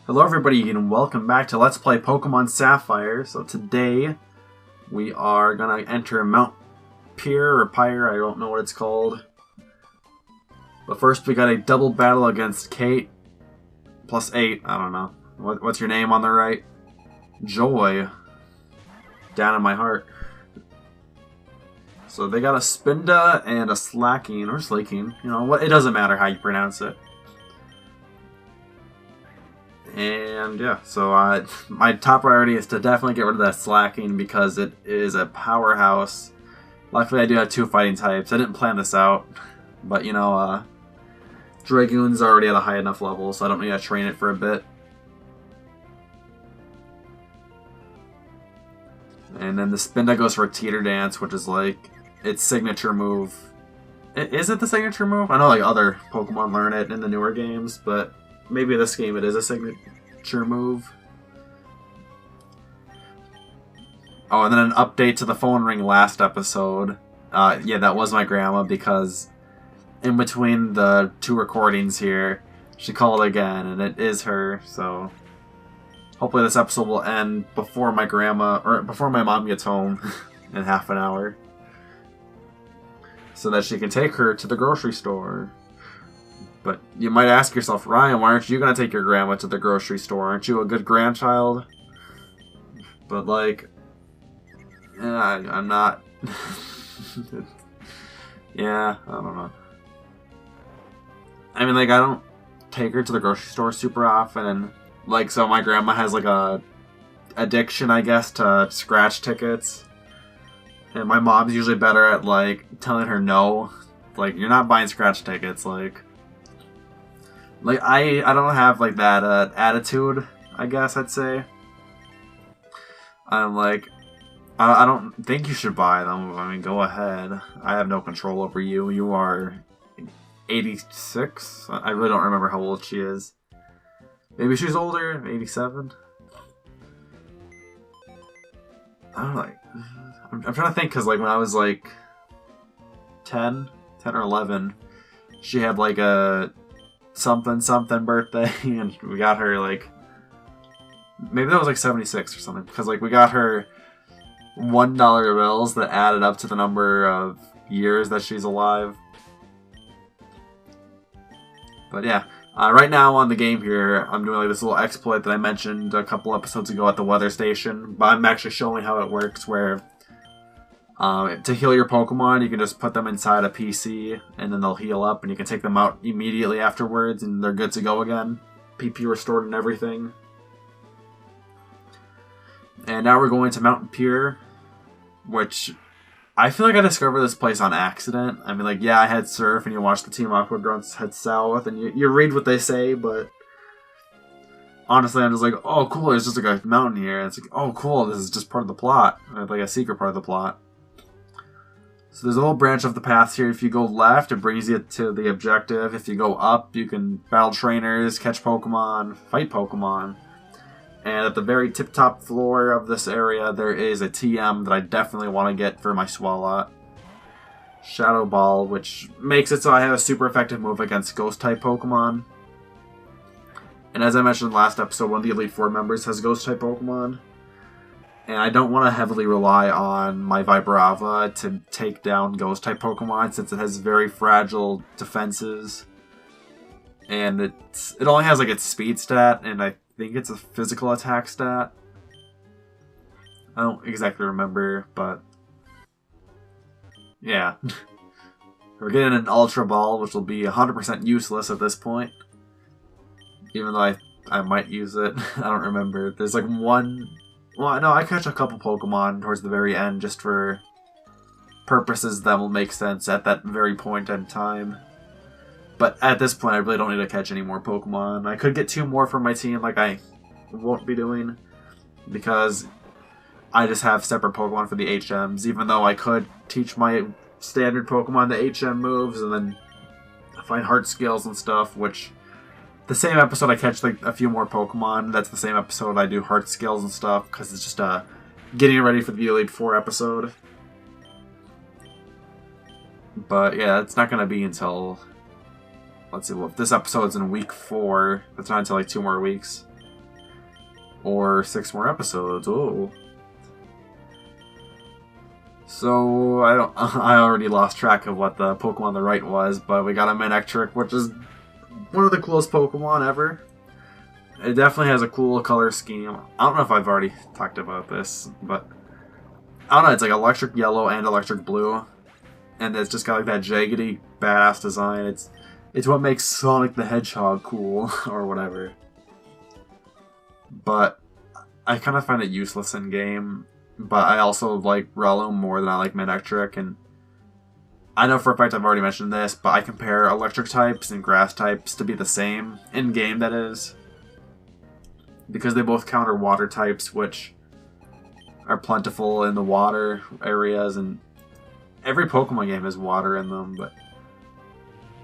Hello everybody and welcome back to Let's Play Pokemon Sapphire. So today we are gonna enter Mount Pierre or Pyre, I don't know what it's called. But first we got a double battle against Kate. +8, I don't know. What's your name on the right? Joy. Down in my heart. So they got a Spinda and a Slacking, or Slaking. You know, it doesn't matter how you pronounce it. And yeah, so my top priority is to definitely get rid of that Slacking because it is a powerhouse. Luckily I do have 2 fighting types. I didn't plan this out, but you know, Dragoon's already at a high enough level, so I don't need to train it for a bit. And then the Spinda goes for a Teeter Dance, which is like its signature move. Is it the signature move? I know like other Pokemon learn it in the newer games, but maybe this game it is a signature move. Oh, and then an update to the phone ring last episode. Yeah, that was my grandma because in between the 2 recordings here, she called again, and it is her, so hopefully this episode will end before my grandma, or before my mom gets home in half an hour. So that she can take her to the grocery store. But you might ask yourself, Ryan, why aren't you going to take your grandma to the grocery store? Aren't you a good grandchild? But, like, yeah, I'm not. Yeah, I don't know. I mean, like, I don't take her to the grocery store super often. And, like, so my grandma has, like, a addiction, I guess, to scratch tickets. And my mom's usually better at, like, telling her no. Like, you're not buying scratch tickets, like I don't have like that attitude, I guess I'd say. I'm like, I don't think you should buy them. I mean, go ahead. I have no control over you. You are 86? I really don't remember how old she is. Maybe she's older, 87? I don't know, like, I'm trying to think, because like when I was like 10 or 11, she had like a something birthday, and we got her like, maybe that was like 76 or something, because like we got her $1 bills that added up to the number of years that she's alive. But yeah, right now on the game here, I'm doing like this little exploit that I mentioned a couple episodes ago at the weather station, but I'm actually showing how it works, where to heal your Pokemon, you can just put them inside a PC, and then they'll heal up, and you can take them out immediately afterwards, and they're good to go again. PP restored and everything. And now we're going to Mountain Pierre, which I feel like I discovered this place on accident. I mean, like, yeah, I had Surf, and you watch the Team Aqua grunts head south, and you read what they say, but honestly, I'm just like, oh, cool, there's just like a mountain here. And it's like, oh, cool, this is just part of the plot. Like a secret part of the plot. So there's a little branch of the path here. If you go left, it brings you to the objective. If you go up, you can battle trainers, catch Pokemon, fight Pokemon. And at the very tip-top floor of this area, there is a TM that I definitely want to get for my Swalot. Shadow Ball, which makes it so I have a super effective move against Ghost-type Pokemon. And as I mentioned last episode, one of the Elite Four members has Ghost-type Pokemon. And I don't want to heavily rely on my Vibrava to take down Ghost-type Pokemon, since it has very fragile defenses. And it only has like its speed stat, and I think it's a physical attack stat. I don't exactly remember, but yeah. We're getting an Ultra Ball, which will be 100% useless at this point. Even though I might use it. I don't remember. There's like one... Well, no, I catch a couple Pokemon towards the very end just for purposes that will make sense at that very point in time. But at this point, I really don't need to catch any more Pokemon. I could get 2 more for my team, like I won't be doing, because I just have separate Pokemon for the HMs, even though I could teach my standard Pokemon the HM moves and then find heart skills and stuff, which... The same episode I catch like a few more Pokemon, that's the same episode I do heart skills and stuff, because it's just getting ready for the Elite Four episode. But yeah, it's not going to be until let's see, well, if this episode's in week 4, that's not until like 2 more weeks. Or 6 more episodes. Oh. So I already lost track of what the Pokemon on the right was, but we got a Manectric, which is one of the coolest Pokemon ever. It definitely has a cool color scheme. I don't know if I've already talked about this, but I don't know, it's like electric yellow and electric blue. And it's just got like that jaggedy, badass design. It's what makes Sonic the Hedgehog cool, or whatever. But I kind of find it useless in game. But I also like Relum more than I like Manectric, and I know for a fact I've already mentioned this, but I compare electric types and grass types to be the same, in game that is. Because they both counter water types, which are plentiful in the water areas, and every Pokemon game has water in them, but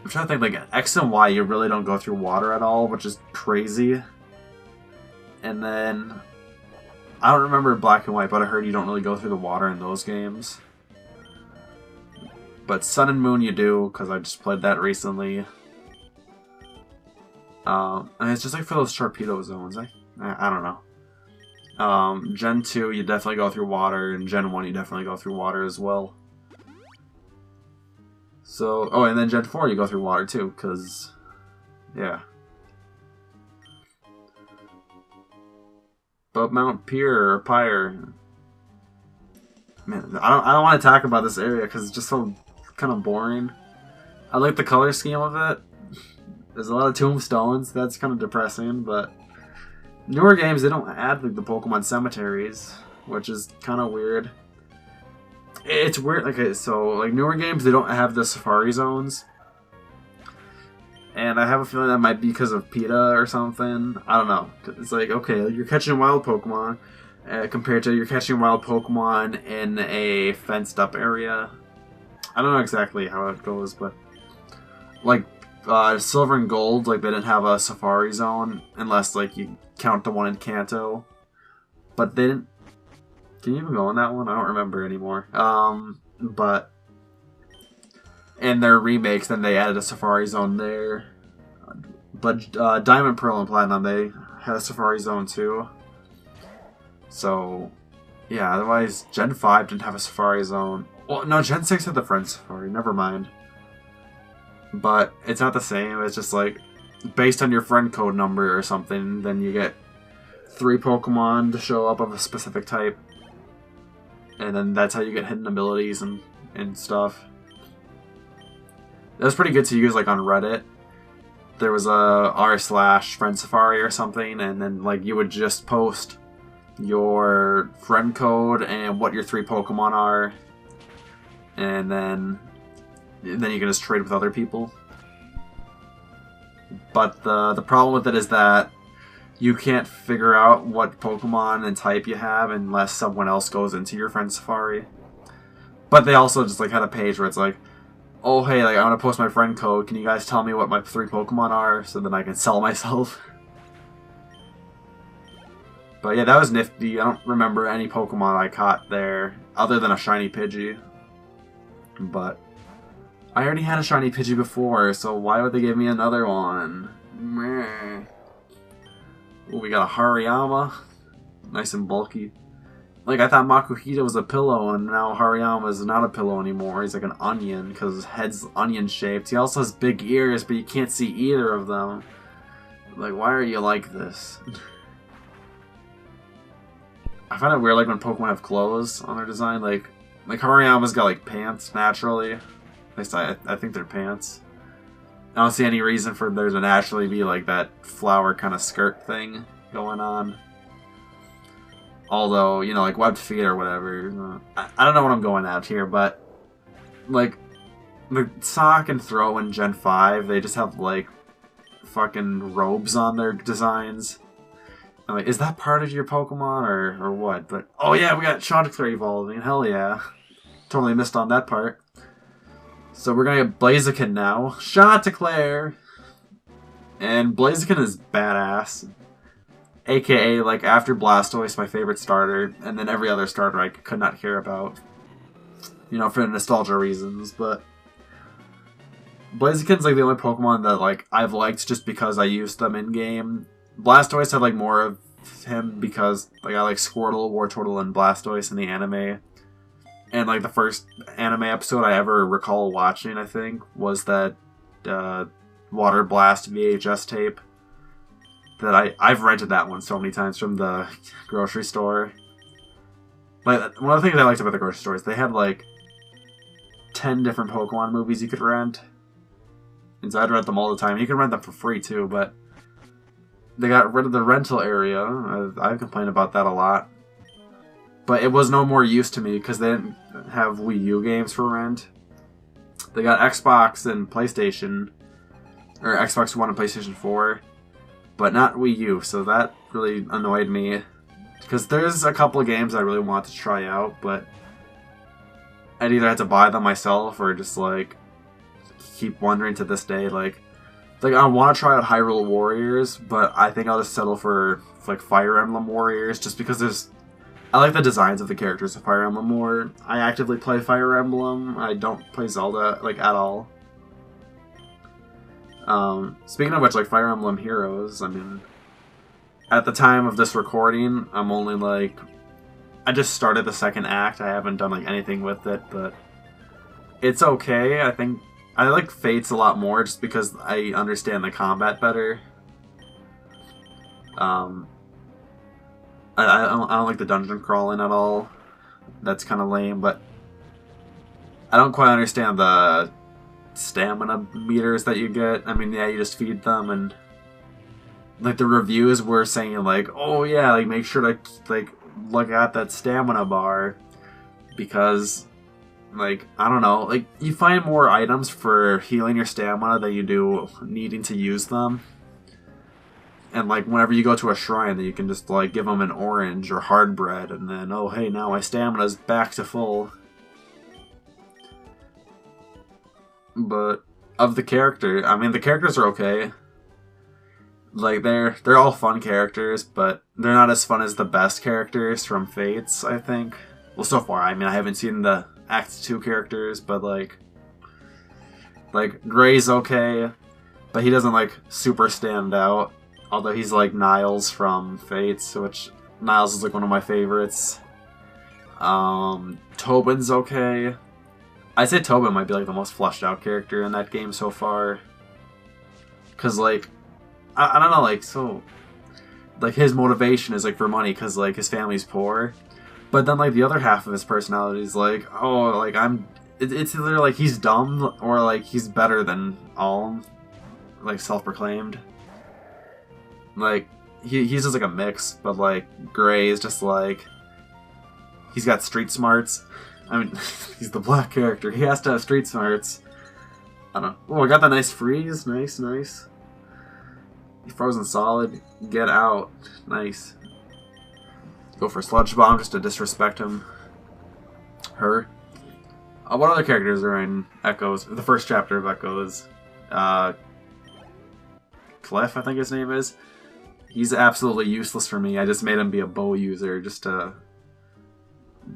I'm trying to think, like, X and Y, you really don't go through water at all, which is crazy. And then, I don't remember Black and White, but I heard you don't really go through the water in those games. But Sun and Moon you do, because I just played that recently. And it's just like for those Torpedo zones, I don't know. Gen 2 you definitely go through water, and Gen 1 you definitely go through water as well. So, oh, and then Gen 4 you go through water too, because, yeah. But Mount Pierre or Pyre, man, I don't want to talk about this area because it's just so kind of boring. I like the color scheme of it. There's a lot of tombstones. That's kind of depressing, but newer games they don't add like the Pokemon cemeteries, which is kind of weird. It's weird. Okay, so like newer games they don't have the safari zones. And I have a feeling that might be because of PETA or something. I don't know. It's like, okay, you're catching wild Pokemon compared to you're catching wild Pokemon in a fenced-up area. I don't know exactly how it goes, but like Silver and Gold, like they didn't have a Safari Zone unless like you count the one in Kanto. But they didn't. Can you even go on that one? I don't remember anymore. But in their remakes, then they added a Safari Zone there. But Diamond, Pearl, and Platinum, they had a Safari Zone too. So, yeah, otherwise, Gen 5 didn't have a Safari Zone. Well, no, Gen 6 had the Friend Safari, never mind. But it's not the same, it's just like, based on your friend code number or something, then you get 3 Pokemon to show up of a specific type. And then that's how you get hidden abilities and stuff. That was pretty good to use like on Reddit. There was a r/friend safari or something, and then like you would just post your friend code and what your 3 Pokemon are, and then you can just trade with other people. But the problem with it is that you can't figure out what Pokemon and type you have unless someone else goes into your friend safari. But they also just like had a page where it's like, oh hey, like I want to post my friend code, can you guys tell me what my 3 Pokemon are so then I can sell myself? But yeah, that was nifty. I don't remember any Pokemon I caught there other than a shiny Pidgey. But I already had a shiny Pidgey before, so why would they give me another one? Meh. Ooh, we got a Hariyama. Nice and bulky. Like, I thought Makuhita was a pillow, and now Hariyama is not a pillow anymore. He's like an onion, because his head's onion-shaped. He also has big ears, but you can't see either of them. Like, why are you like this? I find it weird, like, when Pokemon have clothes on their design. Like Hariyama's got, like, pants, naturally. At least I think they're pants. I don't see any reason for there to naturally be, like, that flower kind of skirt thing going on. Although, you know, like webbed feet or whatever. I don't know what I'm going at here, but like the Sock and Throw in Gen 5, they just have like fucking robes on their designs. I'm like, is that part of your Pokemon or what? But oh yeah, we got Chanticleer evolving. Hell yeah. Totally missed on that part. So we're gonna get Blaziken now. Chanticleer! And Blaziken is badass. AKA, like, after Blastoise, my favorite starter, and then every other starter I could not care about. You know, for nostalgia reasons, but Blaziken's, like, the only Pokemon that, like, I've liked just because I used them in-game. Blastoise had, like, more of him because like I like Squirtle, Wartortle, and Blastoise in the anime. And like the first anime episode I ever recall watching, I think, was that Water Blast VHS tape. That I've rented that one so many times from the grocery store. Like one of the things I liked about the grocery store is they had like 10 different Pokemon movies you could rent. And so I'd rent them all the time. You can rent them for free too, but they got rid of the rental area. I've complained about that a lot. But it was no more use to me because they didn't have Wii U games for rent. They got Xbox and PlayStation, or Xbox One and PlayStation 4, but not Wii U, so that really annoyed me. Because there's a couple of games I really want to try out, but I'd either have to buy them myself or just like keep wondering to this day, like I want to try out Hyrule Warriors, but I think I'll just settle for like Fire Emblem Warriors just because I like the designs of the characters of Fire Emblem more. I actively play Fire Emblem. I don't play Zelda, like, at all. Speaking of which, like, Fire Emblem Heroes, I mean, at the time of this recording, I'm only, like, I just started the second act. I haven't done, like, anything with it, but it's okay. I think I like Fates a lot more just because I understand the combat better. I don't like the dungeon crawling at all. That's kind of lame, but I don't quite understand the stamina meters that you get. I mean, yeah, you just feed them, and like the reviews were saying, like, oh yeah, like make sure to like look at that stamina bar because, like, I don't know, like you find more items for healing your stamina than you do needing to use them. And, like, whenever you go to a shrine, then you can just, like, give them an orange or hard bread, and then, oh, hey, now my stamina's back to full. But, of the character, I mean, the characters are okay. Like, they're all fun characters, but they're not as fun as the best characters from Fates, I think. Well, so far, I mean, I haven't seen the Act 2 characters, but, like, Gray's okay, but he doesn't, like, super stand out. Although he's like Niles from Fates, which Niles is like one of my favorites. Tobin's okay. I'd say Tobin might be like the most fleshed out character in that game so far. Cause like, I don't know, like, so, like his motivation is like for money cause like his family's poor. But then like the other half of his personality is like, oh, like it's either like he's dumb or like he's better than all, like self-proclaimed. Like, he's just like a mix, but like, Gray is just like, he's got street smarts. I mean, he's the black character. He has to have street smarts. I don't know. Oh, I got that nice freeze. Nice. Frozen solid. Get out. Nice. Go for Sludge Bomb just to disrespect him. Her. What other characters are in Echoes? The first chapter of Echoes. Clef, I think his name is. He's absolutely useless for me. I just made him be a bow user just to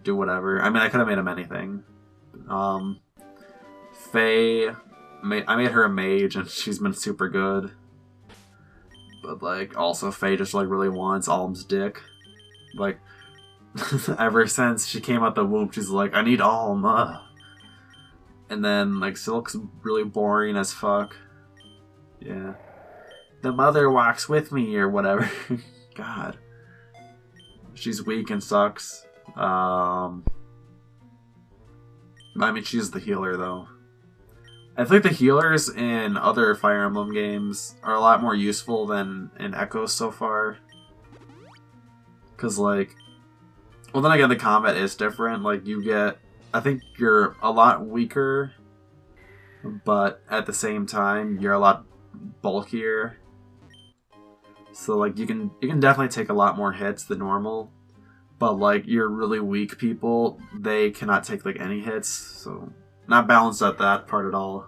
do whatever. I mean, I could have made him anything. Faye, I made her a mage, and she's been super good. But, like, also Faye just, like, really wants Alm's dick. Like, ever since she came out the womb, she's like, I need Alm. And then, like, Silk's really boring as fuck. Yeah. The mother walks with me, or whatever. God. She's weak and sucks. I mean, she's the healer, though. I think the healers in other Fire Emblem games are a lot more useful than in Echoes so far. Because, like... Well, then again, the combat is different. Like, you get... I think you're a lot weaker, but at the same time, you're a lot bulkier. So, like, you can definitely take a lot more hits than normal. But, like, your really weak people, they cannot take, like, any hits. So, not balanced at that part at all.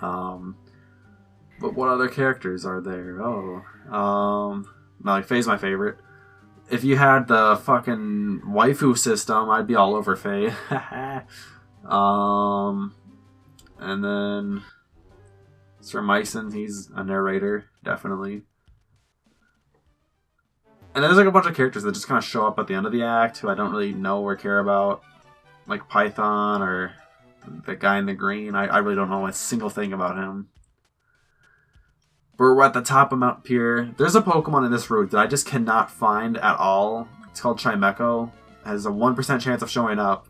But what other characters are there? Like, Faye's my favorite. If you had the fucking waifu system, I'd be all over Faye. And then Sir Myson, he's a narrator, definitely. And there's like a bunch of characters that just kind of show up at the end of the act who I don't really know or care about. Like Python or the guy in the green. I really don't know a single thing about him. But we're at the top of Mount Pierre. There's a Pokemon in this route that I just cannot find at all. It's called Chimecho. It has a 1% chance of showing up.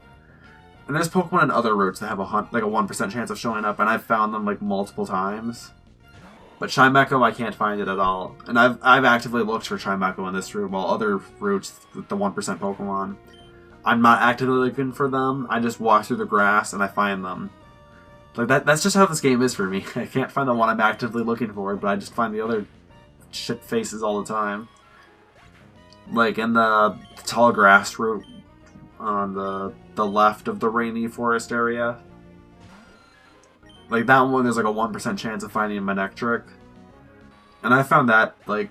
And there's Pokemon in other routes that have a 1% chance of showing up, and I've found them like multiple times. But Chimecho, I can't find it at all. And I've actively looked for Chimecho in this route, while other routes with the 1% Pokemon, I'm not actively looking for them. I just walk through the grass and I find them. Like that's just how this game is for me. I can't find the one I'm actively looking for, but I just find the other shit faces all the time. Like in the tall grass route on the left of the rainy forest area. Like that one, there's like a 1% chance of finding a Manectric. And I found that like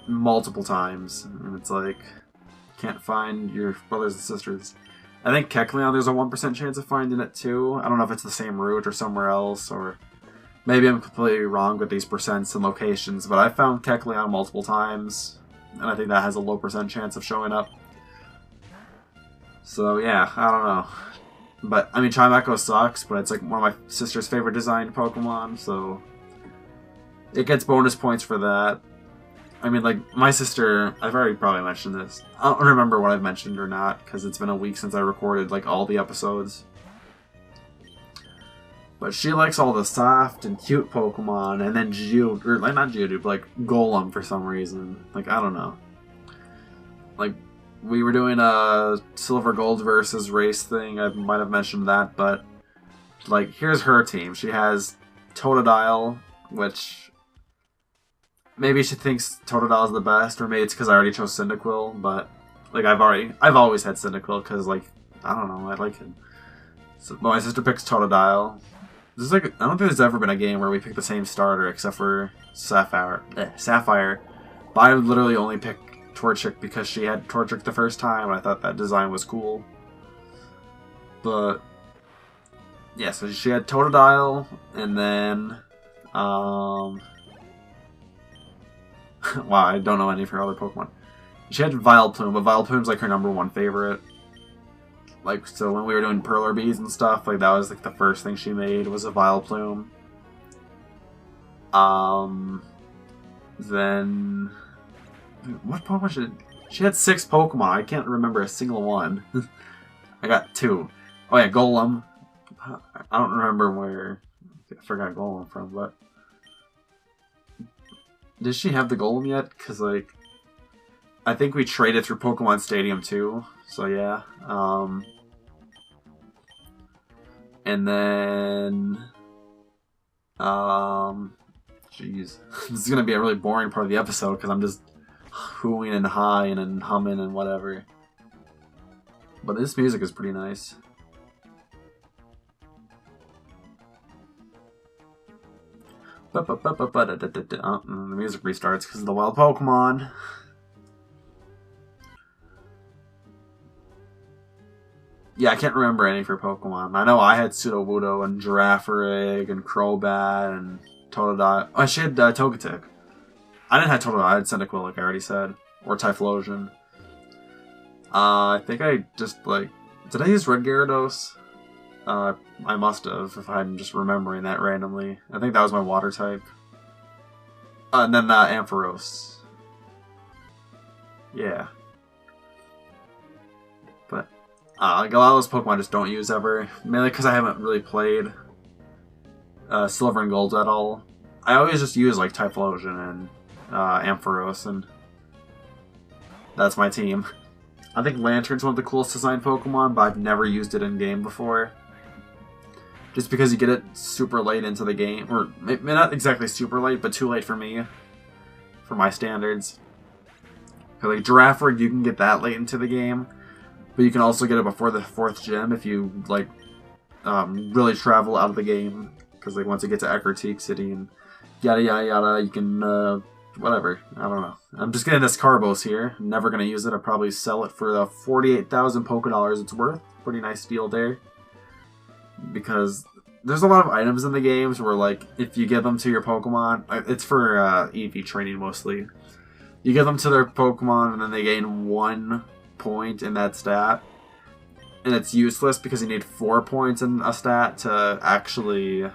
multiple times. And it's like, can't find your brothers and sisters. I think Kecleon, there's a 1% chance of finding it too. I don't know if it's the same route or somewhere else, or maybe I'm completely wrong with these percents and locations, but I found Kecleon multiple times, and I think that has a low percent chance of showing up. So yeah, I don't know. But, I mean, Chimecho sucks, but it's like one of my sister's favorite designed Pokemon, so it gets bonus points for that. I mean, like, my sister, I've already probably mentioned this. I don't remember what I've mentioned or not, because it's been a week since I recorded, like, all the episodes. But she likes all the soft and cute Pokemon, and then Geodude, like, not Geodude, but, like, Golem for some reason. Like, I don't know. Like, we were doing a Silver Gold versus race thing, I might have mentioned that, but, like, here's her team. She has Totodile, which... maybe she thinks Totodile is the best, or maybe it's because I already chose Cyndaquil, but, like, I've always had Cyndaquil, because, like, I don't know, I like him. So, but my sister picks Totodile. This is like, I don't think there's ever been a game where we pick the same starter, except for Sapphire. But I would literally only pick Torchic because she had Torchic the first time, and I thought that design was cool. But, yeah, so she had Totodile, and then, wow, I don't know any of her other Pokemon. She had Vileplume, but Vileplume's like her #1 favorite. Like, so when we were doing Perler Bees and stuff, like that was like the first thing she made was a Vileplume. Then what Pokemon she had 6 Pokemon. I can't remember a single one. I got 2. Oh yeah, Golem. I don't remember where I forgot Golem from, but did she have the Golem yet? Because, like, I think we traded through Pokemon Stadium too. So, yeah. And then... jeez. This is going to be a really boring part of the episode because I'm just hooing and hawing and humming and whatever. But this music is pretty nice. The music restarts because of the wild Pokemon. Yeah, I can't remember any of her Pokemon. I know I had Sudowoodo and Girafarig and Crobat and Totodile. Oh, she had Togetic. I didn't have Totodile, I had Cyndaquil, like I already said. Or Typhlosion. I think I just, like... did I use Red Gyarados? I must have, if I'm just remembering that randomly. I think that was my water type. And then Ampharos. Yeah. But, like a lot of those Pokemon I just don't use ever. Mainly because I haven't really played Silver and Gold at all. I always just use, like, Typhlosion and Ampharos, and that's my team. I think Lantern's one of the coolest designed Pokemon, but I've never used it in-game before. Just because you get it super late into the game, or maybe not exactly super late, but too late for me, for my standards. Like Girafarig, you can get that late into the game, but you can also get it before the 4th gym if you like really travel out of the game. Because like once you get to Ecruteak City and yada yada yada, you can whatever. I don't know. I'm just getting this Carbos here. I'm never gonna use it. I'll probably sell it for the 48,000 Pokédollars it's worth. Pretty nice deal there. Because there's a lot of items in the games where, like, if you give them to your Pokemon, it's for EV training mostly. You give them to their Pokemon, and then they gain 1 point in that stat. And it's useless because you need 4 points in a stat to actually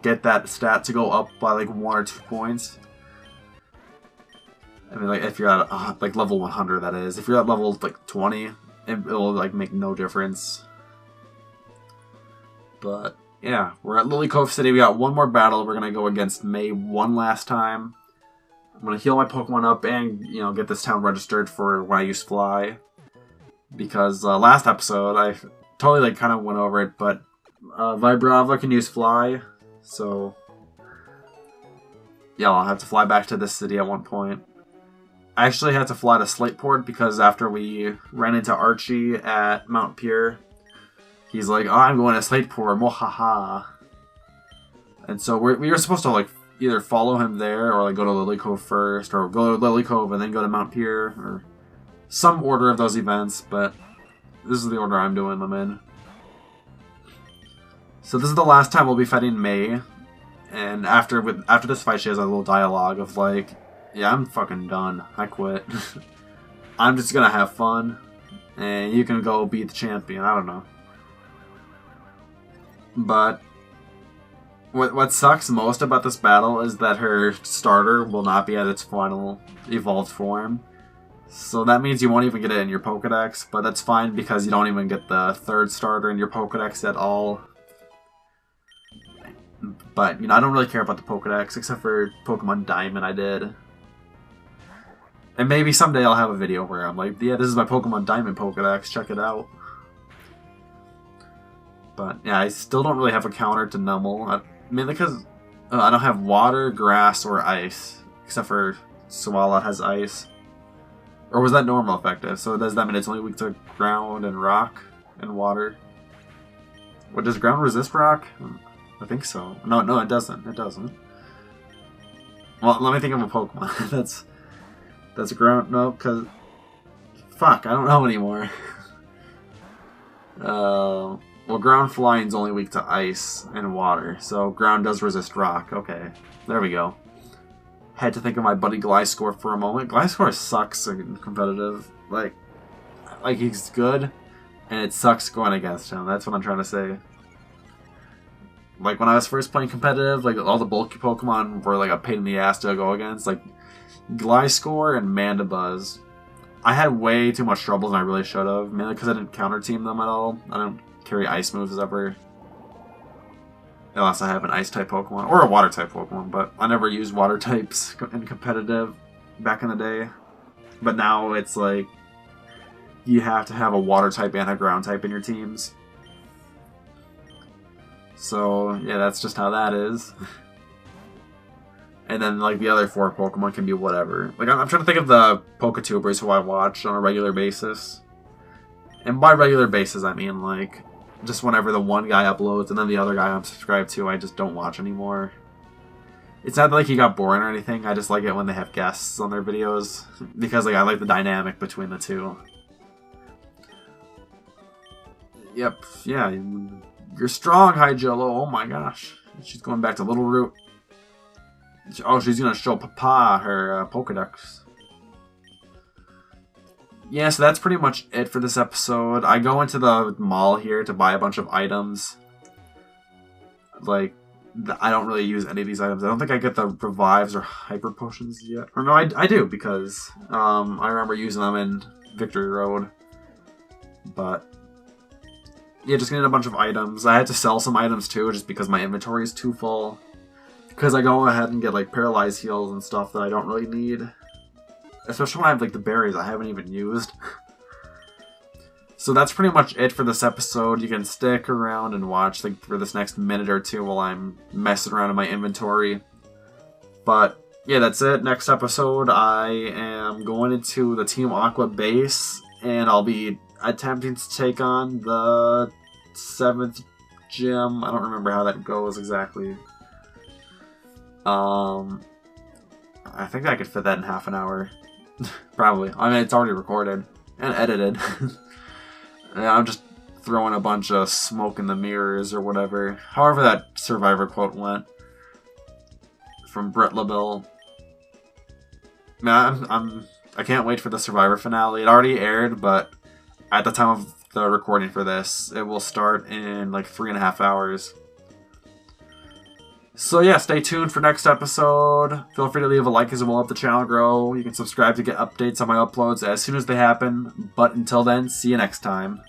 get that stat to go up by like 1 or 2 points. I mean, like if you're at like level 100, that is. If you're at level like 20, it'll like make no difference. But yeah, we're at Lily Cove City. We got one more battle. We're gonna go against May one last time. I'm gonna heal my Pokemon up and get this town registered for when I use Fly. Because last episode I totally like kind of went over it, but Vibrava can use Fly, so yeah, I'll have to fly back to this city at one point. I actually had to fly to Slateport because after we ran into Archie at Mount Pierre, he's like, "Oh, I'm going to Slateport, mohaha." And so we were supposed to like either follow him there or like go to Lily Cove first, or go to Lily Cove and then go to Mount Pierre, or some order of those events, but this is the order I'm doing them in. So this is the last time we'll be fighting May, and after this fight she has a little dialogue of like, "Yeah, I'm fucking done. I quit. I'm just gonna have fun, and you can go beat the champion." I don't know. But what sucks most about this battle is that her starter will not be at its final evolved form. So that means you won't even get it in your Pokedex, but that's fine because you don't even get the third starter in your Pokedex at all. But, I don't really care about the Pokedex, except for Pokemon Diamond I did. And maybe someday I'll have a video where I'm like, yeah, this is my Pokemon Diamond Pokedex, check it out. But, yeah, I still don't really have a counter to Numel. Mainly because I don't have water, grass, or ice. Except for Swalot has ice. Or was that normal effective? So does that mean it's only weak to ground and rock and water? What, does ground resist rock? I think so. No, it doesn't. It doesn't. Well, let me think of a Pokemon. that's ground. No, because fuck, I don't know anymore. Well, ground flying's only weak to ice and water, so ground does resist rock. Okay, there we go. Had to think of my buddy Gliscor for a moment. Gliscor sucks in competitive. Like he's good, and it sucks going against him. That's what I'm trying to say. Like when I was first playing competitive, like all the bulky Pokemon were like a pain in the ass to go against. Like Gliscor and Mandibuzz. I had way too much trouble than I really should have, mainly because I didn't counter team them at all. I don't carry ice moves ever. Unless I have an ice-type Pokemon, or a water-type Pokemon, but I never used water types in competitive back in the day. But now it's like, you have to have a water-type and a ground-type in your teams. So, yeah, that's just how that is. And then, like, the other 4 Pokemon can be whatever. Like, I'm trying to think of the Poketubers who I watch on a regular basis. And by regular basis, I mean, like, just whenever the one guy uploads and then the other guy I'm subscribed to, I just don't watch anymore. It's not like he got boring or anything, I just like it when they have guests on their videos. Because like I like the dynamic between the two. Yep, yeah. You're strong, Hyjillo. Oh my gosh. She's going back to Little Root. Oh, she's gonna show Papa her Pokedex. Yeah, so that's pretty much it for this episode. I go into the mall here to buy a bunch of items. Like, I don't really use any of these items. I don't think I get the revives or hyper potions yet. Or no, I do, because I remember using them in Victory Road. But yeah, just getting a bunch of items. I had to sell some items too, just because my inventory is too full. Because I go ahead and get like paralyzed heals and stuff that I don't really need. Especially when I have like the berries I haven't even used. So that's pretty much it for this episode. You can stick around and watch like for this next minute or two while I'm messing around in my inventory. But yeah, that's it. Next episode, I am going into the Team Aqua base, and I'll be attempting to take on the 7th gym. I don't remember how that goes exactly. I think I could fit that in half an hour. Probably. I mean, it's already recorded and edited. Yeah, I'm just throwing a bunch of smoke in the mirrors or whatever. However that Survivor quote went. From Brett LaBelle. Man, I can't wait for the Survivor finale. It already aired, but at the time of the recording for this, it will start in like 3.5 hours. So yeah, stay tuned for next episode. Feel free to leave a like as it will help the channel grow. You can subscribe to get updates on my uploads as soon as they happen. But until then, see you next time.